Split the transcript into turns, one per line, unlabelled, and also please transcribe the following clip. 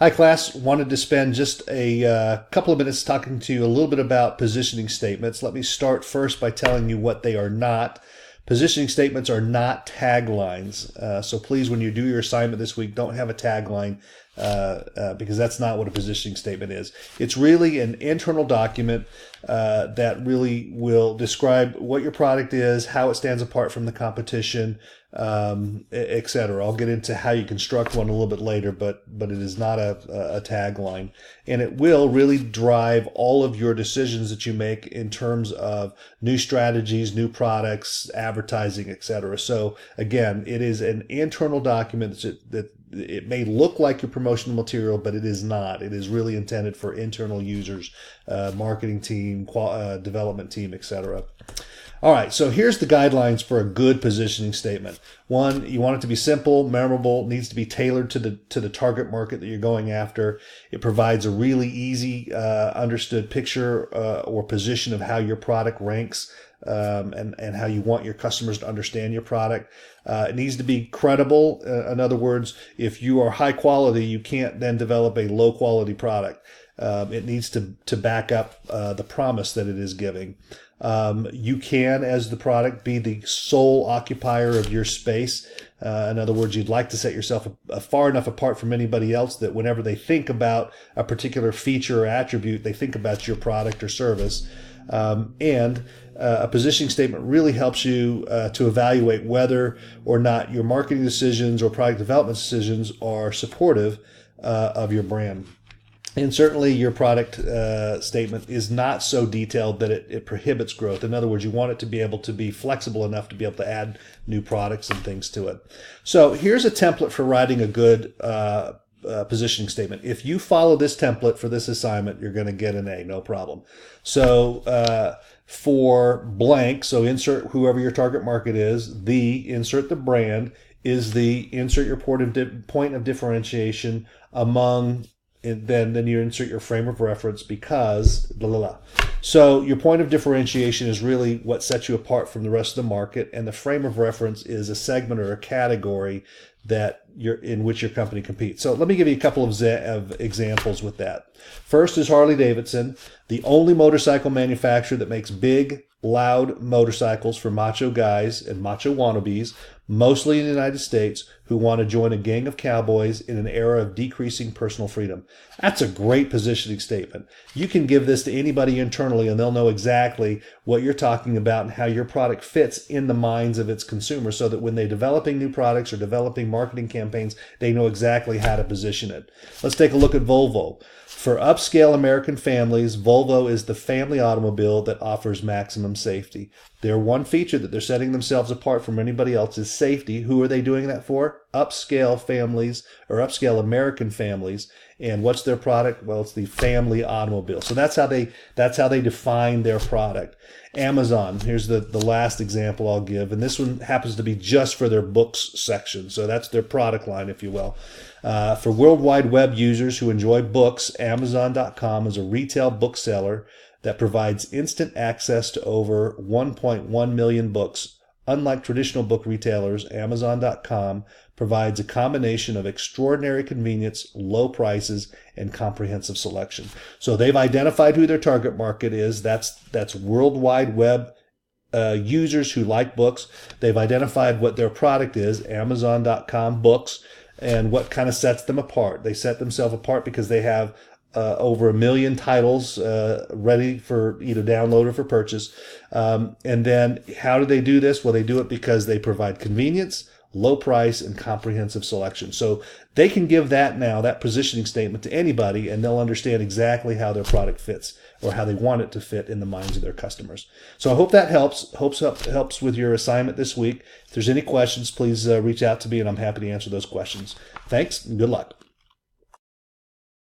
Hi, class. Wanted to spend just a couple of minutes talking to you a little bit about positioning statements. Let me start first by telling you what they are not. Positioning statements are not taglines. So please, when you do your assignment this week, don't have a tagline because that's not what a positioning statement is. It's really an internal document that really will describe what your product is, how it stands apart from the competition, etc. I'll get into how you construct one a little bit later, but it is not a tagline, and it will really drive all of your decisions that you make in terms of new strategies, new products, advertising, etc. So again, it is an internal document that it may look like your promotional material, but it is not. It is really intended for internal users, marketing team, development team, etc. All right, so here's the guidelines for a good positioning statement. One, you want it to be simple, memorable, needs to be tailored to the target market that you're going after. It provides a really easy, understood picture or position of how your product ranks and how you want your customers to understand your product. It needs to be credible. In other words, if you are high quality, you can't then develop a low quality product. It needs to back up the promise that it is giving. You can, as the product, be the sole occupier of your space. In other words, you'd like to set yourself far enough apart from anybody else that whenever they think about a particular feature or attribute, they think about your product or service. And a positioning statement really helps you to evaluate whether or not your marketing decisions or product development decisions are supportive of your brand. And certainly your product statement is not so detailed that it prohibits growth. In other words, you want it to be able to be flexible enough to be able to add new products and things to it. So here's a template for writing a good positioning statement. If you follow this template for this assignment, you're going to get an A, no problem. So for blank, so insert whoever your target market is, insert the brand, is the insert your point of differentiation among, and then you insert your frame of reference because blah, blah, blah. So your point of differentiation is really what sets you apart from the rest of the market, and the frame of reference is a segment or a category that in which your company competes. So let me give you a couple of examples with that. First is Harley-Davidson, the only motorcycle manufacturer that makes big, loud motorcycles for macho guys and macho wannabes, mostly in the United States, who want to join a gang of cowboys in an era of decreasing personal freedom. That's a great positioning statement. You can give this to anybody internally and they'll know exactly what you're talking about and how your product fits in the minds of its consumers, so that when they're developing new products or developing marketing campaigns, they know exactly how to position it. Let's take a look at Volvo. For upscale American families, Volvo is the family automobile that offers maximum safety. Their one feature that they're setting themselves apart from anybody else is safety. Who are they doing that for? Upscale families or upscale American families. And what's their product? Well, it's the family automobile. So that's how they define their product. Amazon, here's the last example I'll give, and this one happens to be just for their books section. So that's their product line, if you will. For World Wide Web users who enjoy books, Amazon.com is a retail bookseller that provides instant access to over 1.1 million books. Unlike traditional book retailers, Amazon.com provides a combination of extraordinary convenience, low prices, and comprehensive selection. So they've identified who their target market is. That's World Wide Web users who like books. They've identified what their product is, Amazon.com books, and what kind of sets them apart. They set themselves apart because they have over 1 million titles ready for either download or for purchase. And then how do they do this? Well, they do it because they provide convenience, low price, and comprehensive selection. So they can give that positioning statement to anybody, and they'll understand exactly how their product fits or how they want it to fit in the minds of their customers. So I hope that helps with your assignment this week. If there's any questions, please reach out to me, and I'm happy to answer those questions. Thanks, and good luck.